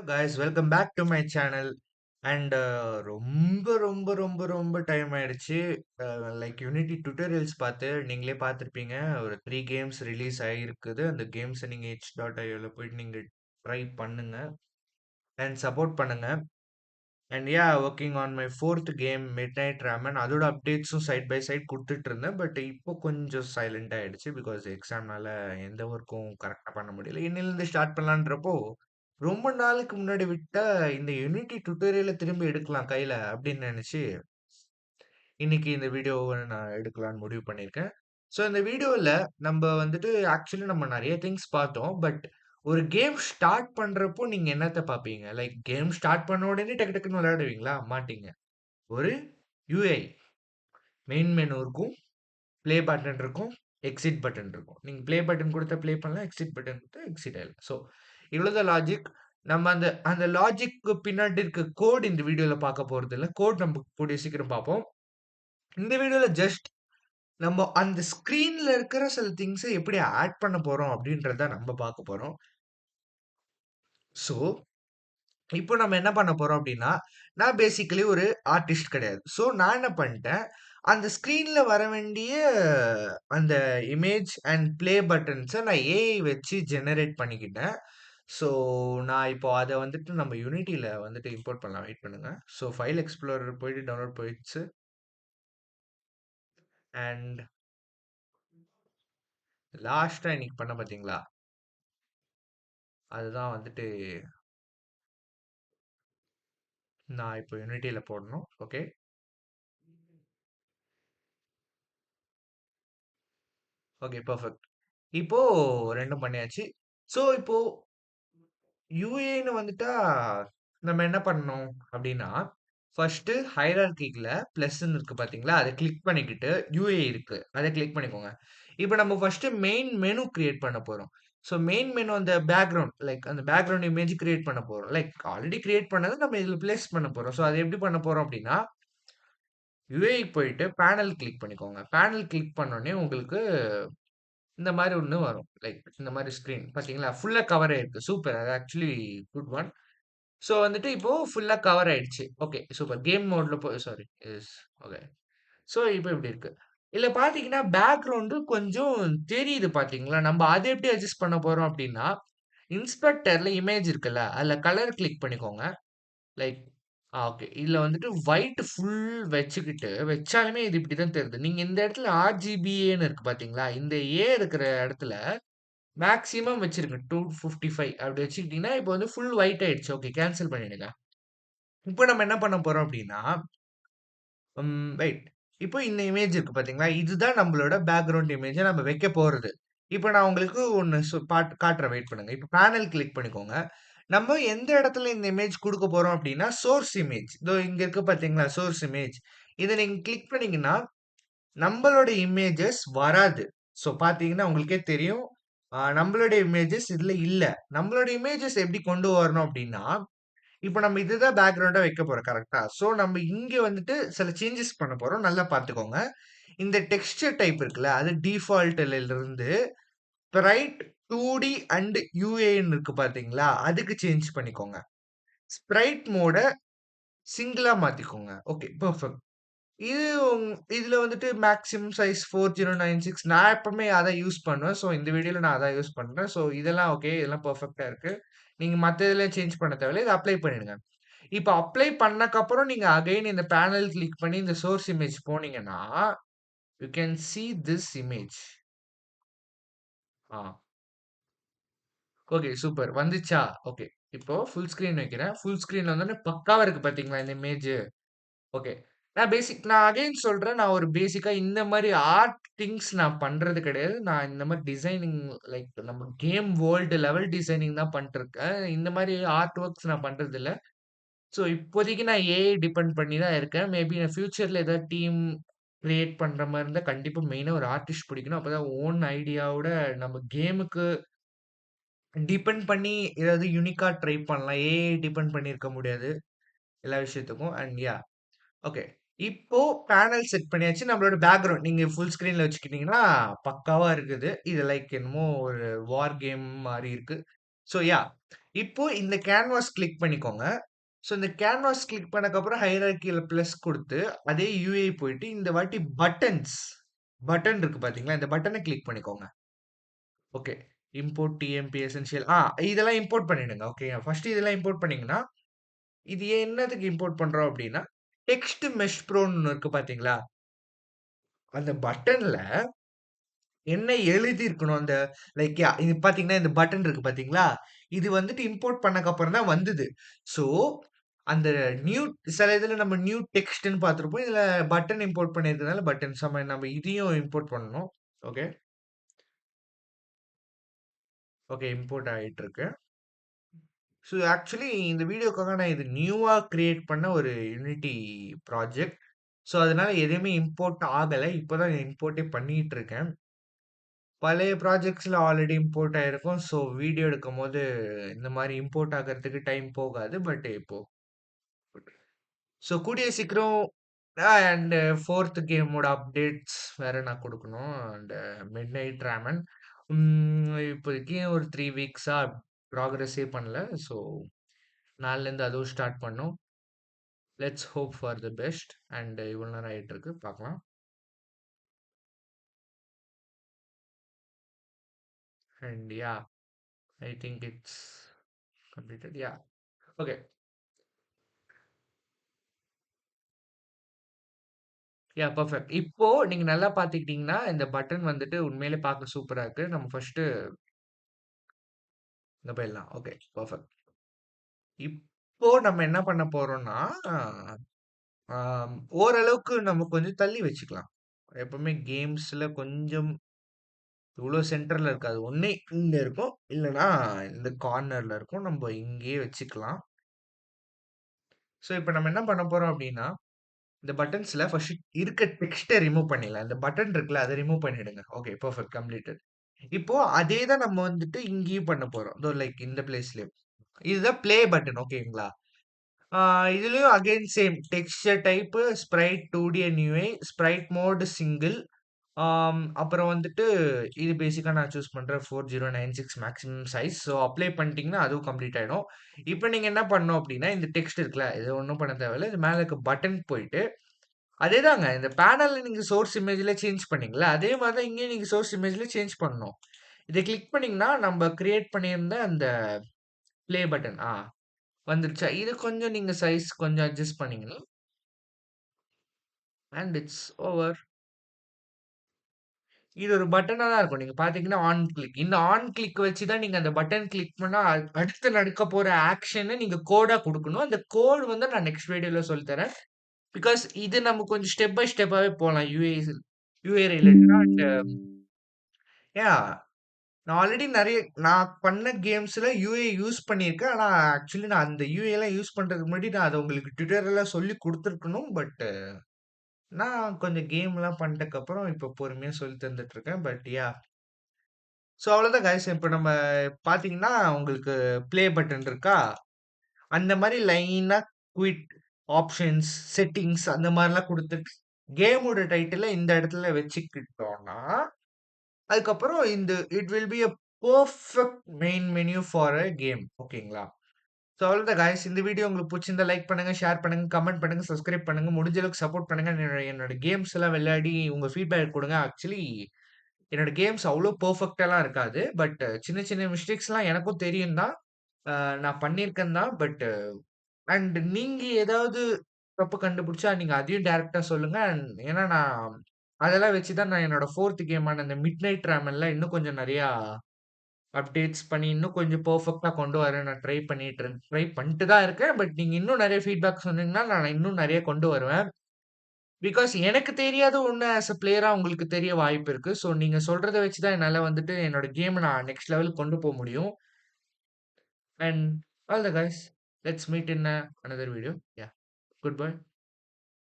guys, welcome back to my channel. And ரொம்ப time ஆயிடுச்சு. Like unity tutorials பார்த்து நீங்களே பார்த்துருப்பீங்க. ஒரு 3 கேம்ஸ் ரிலீஸ் ஆகிருக்குது. அந்த கேம்ஸை நீங்கள் itch.ioல போயிட்டு நீங்கள் ட்ரை பண்ணுங்க அண்ட் சப்போர்ட் பண்ணுங்க. And working on my fourth game mid night Raman. அதோட அப்டேட்ஸும் சைட் பை சைட் கொடுத்துட்டு இருந்தேன். பட் இப்போ கொஞ்சம் சைலண்ட் ஆயிடுச்சு பிகாஸ் எக்ஸாம்னால எந்த ஒர்க்கும் கரெக்டாக பண்ண முடியல. இன்னிலிருந்து ஸ்டார்ட் பண்ணலான்றப்போ ரொம்ப நாளுக்கு முன்னாடி விட்ட இந்த யூனிட்டி டுட்டோரியலை திரும்பி எடுக்கலாம் கையில அப்படின்னு நினைச்சு இன்னைக்கு இந்த வீடியோவை நான் எடுக்கலாம்னு முடிவு பண்ணியிருக்கேன். ஸோ இந்த வீடியோவில் நம்ம வந்துட்டு ஆக்சுவலி நம்ம நிறைய திங்ஸ் பார்த்தோம். பட் ஒரு கேம் ஸ்டார்ட் பண்றப்போ நீங்க என்னத்த பார்ப்பீங்க? லைக் கேம் ஸ்டார்ட் பண்ண உடனே டக்கு டக்குன்னு விளையாடுவீங்களா? மாட்டீங்க. ஒரு யூஐ மெயின் மெனு இருக்கும், ப்ளே பட்டன் இருக்கும், எக்ஸிட் பட்டன் இருக்கும். நீங்க ப்ளே பட்டன் கொடுத்தா ப்ளே பண்ணலாம், எக்ஸிட் பட்டன் கொடுத்தா எக்ஸிட் ஆயிடலாம். ஸோ இவ்வளோதான் லாஜிக். நம்ம அந்த அந்த லாஜிக்கு பின்னாடி இருக்க கோட் இந்த வீடியோல பார்க்க போறது இல்ல. கோட் நம்ம கூடிய சீக்கிரம் பார்ப்போம். இந்த வீடியோல ஜஸ்ட் நம்ம அந்த ஸ்க்ரீன்ல இருக்கிற சில திங்ஸை எப்படி ஆட் பண்ண போறோம் அப்படின்றத நம்ம பார்க்க போறோம். ஸோ இப்போ நம்ம என்ன பண்ண போறோம் அப்படின்னா, நான் பேசிக்கலி ஒரு ஆர்டிஸ்ட் கிடையாது. ஸோ நான் என்ன பண்ணிட்டேன், அந்த ஸ்க்ரீன்ல வர வேண்டிய அந்த இமேஜ் அண்ட் ப்ளே பட்டன்ஸை நான் ஏஐ வச்சு ஜெனரேட் பண்ணிக்கிட்டேன். ஸோ நான் இப்போ அதை வந்துட்டு நம்ம யூனிட்டியில் வந்துட்டு இம்போர்ட் பண்ணலாம். வெயிட் பண்ணுங்க. ஸோ ஃபைல் எக்ஸ்ப்ளோரர் போயிட்டு டவுன்லோட் போயிடுச்சு. அண்ட் லாஸ்ட்டாக இன்னைக்கு பண்ண பார்த்தீங்களா, அதுதான் வந்துட்டு நான் இப்போ யூனிட்டியில் போடணும். Okay, okay, perfect. இப்போ ரெண்டும் பண்ணியாச்சு. ஸோ இப்போ யுஏன்னு வந்துட்டா நம்ம என்ன பண்ணணும் அப்படின்னா, ஃபர்ஸ்ட்டு ஹைரார்கிக்குல ப்ளஸ்ன்னு இருக்கு பார்த்தீங்களா? அத கிளிக் பண்ணிக்கிட்டு யுஏ இருக்கு. அத கிளிக் பண்ணிக்கோங்க. இப்போ நம்ம ஃபர்ஸ்ட்டு மெயின் மெனு கிரியேட் பண்ண போறோம். ஸோ மெயின் மெனு அந்த பேக்கிரவுண்ட் லைக் அந்த பேக்கிரவுண்ட் இமேஜ் கிரியேட் பண்ண போறோம். லைக் ஆல்ரெடி கிரியேட் பண்ணத நம்ம இதில பிளேஸ் பண்ண போறோம். ஸோ அத எப்படி பண்ண போறோம் அப்படின்னா, யுஏக்கு போயிட்டு பேனல் கிளிக் பண்ணிக்கோங்க. பேனல் கிளிக் பண்ணோனே உங்களுக்கு இந்த மாரி ஒண்ணு வரும். லைக் இந்த மாரி ஸ்க்ரீன் பார்த்தீங்களா? ஃபுல்லா கவர் ஆயிருக்கு. சூப்பர். அது ஆக்சுவலி குட் ஒன். ஸோ வந்துட்டு இப்போ ஃபுல்லா கவர் ஆயிடுச்சு. Okay, super. கேம் மோட்ல சாரி. எஸ். ஓகே. ஸோ இப்போ இப்படி இருக்கு. இதுல பார்த்தீங்கன்னா, பேக்கிரவுண்டு கொஞ்சம் தெரியுது பார்த்தீங்களா? நம்ம அத எப்படி அட்ஜஸ்ட் பண்ண போறோம் அப்படின்னா, இன்ஸ்பெக்டர்ல இமேஜ் இருக்குல்ல, அதுல கலர் கிளிக் பண்ணிக்கோங்க. Like okay. இதுல வந்துட்டு ஒயிட் ஃபுல் வச்சுக்கிட்டு வச்சாலுமே இது இப்படி தான் தெரியுது. நீங்க இந்த இடத்துல ஆர்ஜிபிஏன்னு இருக்கு பார்த்தீங்களா? இந்த ஏ இருக்கிற இடத்துல மேக்ஸிமம் வச்சிருங்க. 255 அப்படி வச்சுக்கிட்டீங்கன்னா, இப்போ வந்து ஃபுல் ஒயிட் ஆயிடுச்சு. ஓகே, கேன்சல் பண்ணிடுங்க. இப்போ நம்ம என்ன பண்ண போறோம் அப்படின்னா, வெயிட். இப்போ இந்த இமேஜ் இருக்கு பார்த்தீங்களா? இதுதான் நம்மளோட பேக்கிரவுண்ட் இமேஜ நம்ம வைக்க போறது. இப்போ நான் உங்களுக்கு ஒண்ணு காட்டுறேன். வெயிட் பண்ணுங்க. இப்போ பேனல் கிளிக் பண்ணிக்கோங்க. நம்ம எந்த இடத்துல இந்த இமேஜ் குடுக்க போறோம் அப்படின்னா, சோர்ஸ் இமேஜ். இதோ இங்க இருக்கு பார்த்தீங்களா? Source image. இத நீங்க கிளிக் பண்ணீங்கன்னா, நம்மளோட இமேஜஸ் வராது. ஸோ பார்த்தீங்கன்னா, உங்களுக்கே தெரியும். நம்மளுடைய இமேஜஸ் இதுல இல்ல. நம்மளோட இமேஜஸ் எப்படி கொண்டு வரணும் அப்படின்னா, இப்ப நம்ம இதுதான் பேக்கிரவுண்டா வைக்க போறோம். கரெக்ட்டா? ஸோ நம்ம இங்க வந்துட்டு சில சேஞ்சஸ் பண்ண போறோம். நல்லா பார்த்துக்கோங்க. இந்த டெக்ஸ்சர் டைப் இருக்குல்ல, அது டிஃபால்ட்ல இருந்து ஸ்ப்ரைட் 2டி அண்ட் யுஏன்னு இருக்கு பார்த்தீங்களா? அதுக்கு சேஞ்ச் பண்ணிக்கோங்க. ஸ்ப்ரைட் மோட சிங்கிளா மாத்திக்கோங்க. Okay, perfect. இது இதுல வந்துட்டு மேக்ஸிமம் சைஸ் 4096 நான் எப்பவுமே அதான் யூஸ் பண்ணுவேன். ஸோ இந்த வீடியோல நான் அதான் யூஸ் பண்றேன். ஸோ இதெல்லாம் ஓகே. இதெல்லாம் பெர்ஃபெக்ட்டா இருக்கு. நீங்க மத்த இதுல சேஞ்ச் பண்ண தேவையில்ல. இத அப்ளை பண்ணிடுங்க. இப்ப அப்ளை பண்ணக்கப்புறம் நீங்க அகைன் இந்த பேனல் கிளிக் பண்ணி இந்த சோர்ஸ் இமேஜ் போனீங்கன்னா, you can see this image. ஆ. Okay, super. வந்துச்சா? ஓகே. இப்போ ஃபுல் ஸ்கிரீன் வைக்கிறேன். ஃபுல் ஸ்கிரீன்ல வந்தோனே பக்காவா இருக்கு பார்த்தீங்களா இந்த இமேஜ்? ஓகே. நான் அகைன் சொல்றேன். நான் ஒரு பேசிக்கா இந்த மாரி ஆர்ட் திங்ஸ் நான் பண்றது கிடையாது. நான் இந்த மாரி டிசைனிங் லைக் நம்ம கேம் வேர்ல்டு லெவல் டிசைனிங் தான் பண்ணிட்டுருக்கேன். இந்த மாரி ஆர்ட் ஒர்க்ஸ் நான் பண்றதில்ல. ஸோ இப்போதைக்கு நான் ஏஐ டிபெண்ட் பண்ணி தான் இருக்கேன். மேபி நான் ஃபியூச்சர்ல ஏதாவது டீம் கிரியேட் பண்ற மாரி இருந்தா கண்டிப்பா மெயினா ஒரு ஆர்டிஸ்ட் பிடிக்கணும். அப்பதான் ஓன் ஐடியாவோட நம்ம கேமுக்கு டிபெண்ட் பண்ணி ஏதாவது யூனிக்கா ட்ரை பண்ணலாம். ஏஐ டிபெண்ட் பண்ணி இருக்க முடியாது எல்லா விஷயத்துக்கும். And okay. இப்போ பேனல் செட் பண்ணியாச்சு. நம்மளோட பேக்கிரவுண்ட் நீங்க ஃபுல் ஸ்கிரீன்ல வச்சுக்கிட்டீங்கன்னா, பக்காவா இருக்குது. இது லைக் என்னமோ ஒரு வார் கேம் மாரி இருக்கு. So yeah! இப்போ இந்த கேன்வாஸ் கிளிக் பண்ணிக்கோங்க. ஸோ இந்த கேன்வாஸ் கிளிக் பண்ணதுக்கப்புறம் ஹைரார்க்கில பிளஸ் குடுத்து, அதே யுஐ போயிட்டு இந்த வாட்டி பட்டன் இருக்கு பார்த்தீங்களா? இந்த பட்டன கிளிக் பண்ணிக்கோங்க. ஓகே. இம்போர்ட் டிஎம்பி எசென்ஷியல் இதெல்லாம் இம்போர்ட் பண்ணிடுங்க. ஓகேயா? ஃபர்ஸ்ட் இதெல்லாம் இம்போர்ட் பண்ணீங்கன்னா, இது என்னதுக்கு இம்போர்ட் பண்றோம் அப்டின்னா, டெக்ஸ்ட் மெஷ் ப்ரோன்னு ஒண்ணு இருக்கு பார்த்தீங்களா? அந்த பட்டன்ல என்ன எழுதியிருக்கணும்? அந்த லைக் இது பார்த்தீங்கன்னா, இந்த பட்டன் இருக்கு பார்த்தீங்களா? இது வந்துட்டு இம்போர்ட் பண்ணக்கப்புறம் தான் வந்தது. ஸோ, அந்த நியூ சில இதுல நம்ம நியூ டெக்ஸ்ட்ன்னு பார்த்திருப்போம். இதுல பட்டன் இம்போர்ட் பண்ணியிருக்கிறதுனால பட்டன் நம்ம இதையும் இம்போர்ட் பண்ணணும். ஓகே. ஓகே. இம்போர்ட் ஆயிட்டிருக்கு. ஸோ, ஆக்சுவலி இந்த வீடியோக்காக நான் இது நியூவா கிரியேட் பண்ண ஒரு யூனிட்டி ப்ராஜெக்ட். ஸோ, அதனால எதுவுமே இம்போர்ட் ஆகல. இப்ப தான் இம்போர்ட்டே பண்ணிட்டு இருக்கேன். பழைய ப்ராஜெக்ட்ஸ்ல ஆல்ரெடி இம்போர்ட் ஆயிருக்கும். ஸோ, வீடியோ எடுக்கும்போது இந்த மாரி இம்போர்ட் ஆகுறதுக்கு டைம் போகாது. பட் இப்போ ஸோ, கூடிய சீக்கிரம் அண்ட் 4த் கேமோட அப்டேட்ஸ் வேற நான் குடுக்கணும். And midnight Raman. இப்போதைக்கு ஒரு 3 வீக்ஸா ப்ராக்ரஸே பண்ணல. ஸோ, நாளைலருந்து அதுவும் ஸ்டார்ட் பண்ணும். Let's hope for the best. And இவ்வளோ நேரம் ஆயிட்டிருக்கு. பார்க்கலாம். And yeah! I think it's completed. Yeah! Okay. Perfect. இப்போ நீங்க நல்லா பார்த்துக்கிட்டீங்கன்னா, இந்த பட்டன் வந்துட்டு உண்மையிலே பார்க்க சூப்பரா இருக்கு. நம்ம ஃபர்ஸ்ட்டு இங்க போயிடலாம். ஓகே. பெர்ஃபெக்ட். இப்போ நம்ம என்ன பண்ண போறோம்னா, ஓரளவுக்கு நம்ம கொஞ்சம் தள்ளி வச்சுக்கலாம். எப்பவுமே கேம்ஸ்ல கொஞ்சம் இவ்ளோ சென்டர்ல இருக்காது. ஒண்ணு இங்க இருக்கும். இல்லன்னா இந்த கார்னர்ல இருக்கும். நம்ப இங்கேயே வச்சுக்கலாம். ஸோ, இப்ப நம்ம என்ன பண்ண போறோம் அப்டின்னா, இந்த பட்டன்ஸ்ல ஃபர்ஸ்ட் இருக்க டெக்ஸ்ட்ட ரிமூவ் பண்ணிடலாம். இந்த பட்டன் இருக்குல்ல, அத ரிமூவ் பண்ணிடுங்க. ஓகே. பெர்ஃபெக்ட். கம்ப்ளீட்டட். இப்போ அதே தான் நம்ம வந்துட்டு இங்கேயும் பண்ண போறோம். லைக் இந்த பிளேஸ்லயும். இதுதான் ப்ளே பட்டன் ஓகேங்களா? ஆ இதுலயும் again same texture type sprite two D and UI sprite mode single அப்புறம் வந்துட்டு இது பேசிக்கா நான் சூஸ் பண்றேன் 4096 மேக்ஸிமம் சைஸ். ஸோ அப்ளை பண்ணிட்டீங்கன்னா அதுவும் கம்ப்ளீட் ஆயிடும். இப்போ நீங்க என்ன பண்ணணும் அப்படின்னா, இந்த டெக்ஸ்ட் இருக்குல்ல, இது ஒண்ணும் பண்ண தேவையில்ல. இது மேல இருக்க பட்டன் போயிட்டு அதேதாங்க இந்த பேனல்ல நீங்க சோர்ஸ் இமேஜ்ல சேஞ்ச் பண்ணீங்கல்ல, அதே மாரி தான் இங்கேயும் நீங்க சோர்ஸ் இமேஜ்ல சேஞ்ச் பண்ணணும். இத கிளிக் பண்ணீங்கன்னா, நம்ப கிரியேட் பண்ணியிருந்த அந்த ப்ளே பட்டன் வந்துருச்சா? இது கொஞ்சம் நீங்க சைஸ் கொஞ்சம் அட்ஜஸ்ட் பண்ணீங்கன்னா அண்ட் இட்ஸ் ஓவர். இது ஒரு பட்டனா தான் இருக்கும். நீங்க பார்த்தீங்கன்னா, ஆன் கிளிக். இந்த ஆன் கிளிக் வச்சு தான் நீங்க அந்த பட்டன் கிளிக் பண்ணா, அடுத்து நடக்க போற ஆக்ஷன நீங்க கோடா குடுக்கணும். அந்த கோட் வந்து நான் நெக்ஸ்ட் வீடியோல சொல்லி தரேன். பிகாஸ் இது நம்ம கொஞ்சம் ஸ்டெப் பை ஸ்டெப்பாவே போலாம். யுஐ ரிலேட்டடா அண்ட் யாஹ்! நான் ஆல்ரெடி நான் பண்ண கேம்ஸ்ல யுஐ யூஸ் பண்ணியிருக்கேன். ஆனா, ஆக்சுவலி நான் அந்த யுஐலாம் யூஸ் பண்றதுக்கு முன்னாடி நான் அத உங்களுக்கு டியூட்டோரியலா சொல்லிக் குடுத்துருக்கணும். பட் நான் கொஞ்சம் கேம்லாம் பண்ணிட்டதுக்கப்புறம் இப்ப பொறுமையா சொல்லி தந்துட்டு இருக்கேன். But yeah! ஸோ அவ்வளோதான் காய்ஸ். இப்ப நம்ம பார்த்தீங்கன்னா, உங்களுக்கு ப்ளே பட்டன் இருக்கா? அந்த மாரி லைனா குயிட், ஆப்ஷன்ஸ், செட்டிங்ஸ் அந்த மாரிலாம் குடுத்துட்டு, கேமோட டைட்டில இந்த இடத்துல வச்சுக்கிட்டோம்னா, அதுக்கப்புறம் it will be a perfect main menu for a game. ஓகேங்களா? ஸோ அவ்வளோதான் காய்ஸ். இந்த வீடியோ உங்களுக்கு புடிச்சிருந்தா லைக் பண்ணுங்க, ஷேர் பண்ணுங்க, கமெண்ட் பண்ணுங்க, சப்ஸ்கிரைப் பண்ணுங்க. முடிஞ்ச அளவுக்கு சப்போர்ட் பண்ணுங்க. என்னோட கேம்ஸ் எல்லாம் விளையாடி உங்க ஃபீட்பேக் குடுங்க. ஆக்சுவலி என்னோட கேம்ஸ் அவ்ளோ பெர்ஃபெக்ட்டாலாம் இருக்காது. பட் சின்ன சின்ன மிஸ்டேக்ஸ்லாம் எனக்கும் தெரியும் தான். அ நான் பண்ணியிருக்கேன் தான். பட் அண்ட் நீங்க ஏதாவது தப்பு கண்டுபிடிச்சா நீங்க அதையும் டைரக்ட்டா சொல்லுங்க. ஏன்னா நான் அதெல்லாம் வச்சு தான் நான் என்னோட 4த் கேமான இந்த மிட் நைட் ராமன்ல இன்னும் கொஞ்சம் நெறையா அப்டேட்ஸ் பண்ணி இன்னும் கொஞ்சம் பெர்ஃபெக்ட்டா கொண்டு வர நான் ட்ரை பண்ணிட்டு தான் இருக்கேன். பட் நீங்க இன்னும் நெறைய ஃபீட்பேக் சொன்னீங்கன்னா, நான் இன்னும் நெறைய கொண்டு வருவேன். பிகாஸ் எனக்கு தெரியாத ஒண்ணு ஆஸ் அ பிளேயரா உங்களுக்கு தெரிய வாய்ப்பு இருக்கு. ஸோ நீங்க சொல்றத வச்சு தான் என்னால வந்துட்டு என்னோட கேம நான் நெக்ஸ்ட் லெவல் கொண்டு முடியும். And all the guys. Let's meet in another video. Yeah! Goodbye.